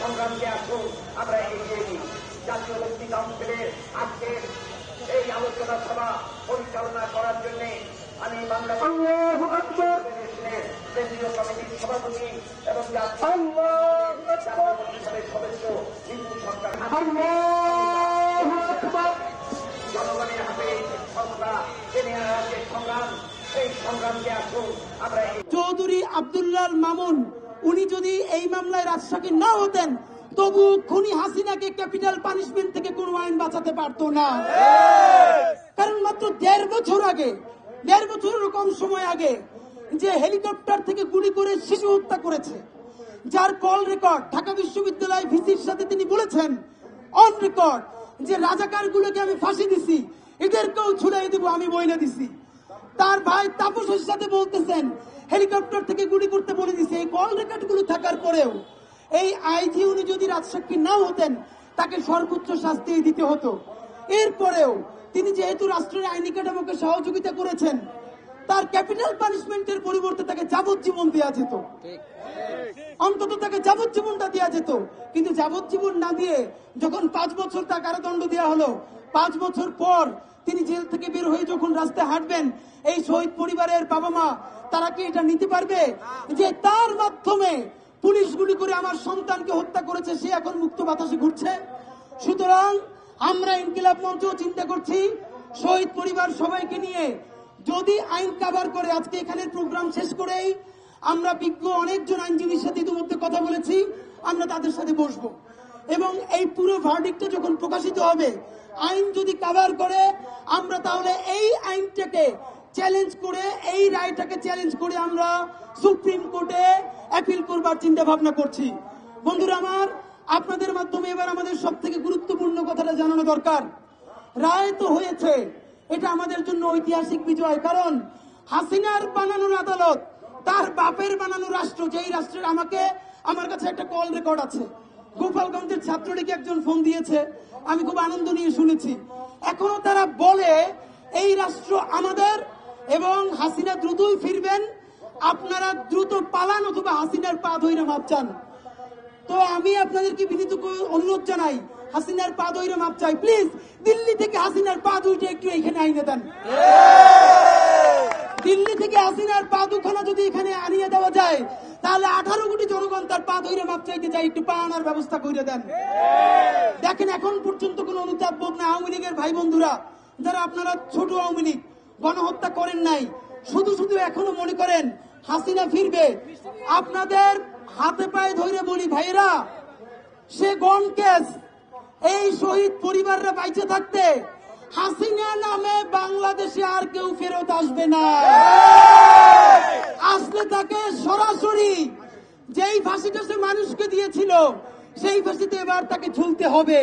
সংগ্রামকে আসুন আমরা এগিয়ে নিই। জাতীয় মুক্তি কাউন্সিলের আজকের এই আলোচনা সভা পরিচালনা করার জন্য আমি বাংলাদেশ কেন্দ্রীয় কমিটির সভাপতি এবং পরিষদের সদস্য হিন্দু সরকার জনগণের হাতে ক্ষমতা জেনে রাজ্যের সংগ্রাম, এই সংগ্রামকে আসুন আমরা। চৌধুরী আব্দুল্লাহ মামুন উনি যদি এই মামলায় রাজসাক্ষী না হতেন তবু খুনি হাসিনাকে ক্যাপিটাল পানিশমেন্ট থেকে কোনো আইন বাঁচাতে পারতো না। কারণ মাত্র 1.5 বছর আগে, 1.5 বছরের কম সময় আগে যে হেলিকপ্টার থেকে গুলি করে শিশু হত্যা করেছে, যার কল রেকর্ড ঢাকা বিশ্ববিদ্যালয় ভিসির সাথে তিনি বলেছেন অন রেকর্ড যে রাজাকারগুলোকে আমি ফাঁসি দিছি, এদেরকেও ছুড়াই দেবো আমি বইলে দিছি। তার ভাই তাপসের সাথে বলতেছেন হেলিকপ্টার থেকে গুলি করতে বলে দিছে। এই কল রেকর্ড গুলো থাকার পরেও এই আইজি উনি যদি রাজসাক্ষী না হতেন তাকে সর্বোচ্চ শাস্তি দিতে হতো। এরপরেও তিনি যেহেতু রাষ্ট্রের আইনি কাঠামোকে সহযোগিতা করেছেন, তার ক্যাপিটাল পানিশমেন্টের পরিবর্তে তাকে যাবজ্জীবন দেওয়া যেত, অন্তত তাকে যাবজ্জীবনটা দেওয়া যেত। কিন্তু যাবজ্জীবন না দিয়ে যখন 5 বছর তার কারাদণ্ড দেওয়া হলো, 5 বছর পর তিনি জেল থেকে বের হয়ে যখন রাস্তায় হাঁটবেন, এই শহীদ পরিবারের বাবা মা তারা কি এটা নিতে পারবে যে তার মাধ্যমে পুলিশ গুলি করে আমার সন্তানকে হত্যা করেছে, সে এখন মুক্ত বাতাসে ঘুরছে? সুতরাং আমরা ইনকিলাব মঞ্চ চিন্তা করছি শহীদ পরিবার সবাইকে নিয়ে যদি আইন কভার করে, আজকে এখানে প্রোগ্রাম শেষ করেই আমরা বিজ্ঞ অনেকজন আইনজীবীর সাথে ইতিমধ্যে কথা বলেছি, আমরা তাদের সাথে বসবো এবং এই পুরো ভার্ডিক্টটা যখন প্রকাশিত হবে, আইন যদি কভার করে আমরা তাহলে এই আইনটাকে চ্যালেঞ্জ করে, এই রায়টাকে চ্যালেঞ্জ করে আমরা সুপ্রিম কোর্টে অ্যাপিল করবার চিন্তা ভাবনা করছি। বন্ধুরা আমার, আপনাদের মাধ্যমে এবার আমাদের সব থেকে গুরুত্বপূর্ণ কথাটা জানানো দরকার। রায় তো হয়েছে, এটা আমাদের জন্য ঐতিহাসিক বিজয়। কারণ হাসিনার বানানো আদালত, তার বাপের বানানো রাষ্ট্র, যেই রাষ্ট্রের আমার কাছে একটা কল রেকর্ড আছে, গোপালগঞ্জের ছাত্রলীগ একজন ফোন দিয়েছে, আমি খুব আনন্দ নিয়ে শুনেছি। এখনো তারা বলে এই রাষ্ট্র আমাদের এবং হাসিনা দ্রুতই ফিরবেন, আপনারা দ্রুত পালান অথবা হাসিনার পা ধইরা মাপ চান। তো আমি আপনাদেরকে বিনীত অনুরোধ জানাই, হাসিনার পা ধইরা মাপ চাই, প্লিজ দিল্লি থেকে হাসিনার পা দুইটা একটু এখানে আইনে দেন। দিল্লি থেকে হাসিনার পা দুখানা যদি এখানে আনিয়ে দেওয়া যায় তাহলে 18 কোটি জনগণ তার পা ধইরা মাপ চাইতে যায়, একটু পা আনার ব্যবস্থা করে দেন। দেখেন এখন পর্যন্ত কোন অনুতাপ বোধ না। আওয়ামী লীগের ভাই বন্ধুরা যারা আপনারা ছোট আওয়ামী লীগ গণহত্যা করেন নাই, শুধু শুধু এখনো মনে করেন হাসিনা ফিরবে, আপনাদের হাতে পায়ে ধরে বলি ভাইরা, সে গণ কেস, এই শহীদ পরিবাররা বাইচে থাকতে হাসিনা নামে বাংলাদেশে আর কেউ ফেরত আসবে না। আসলে তাকে সরাসরি যেই ফাঁসিটা সে মানুষকে দিয়েছিল সেই ফাঁসিতে এবার তাকে ঝুলতে হবে।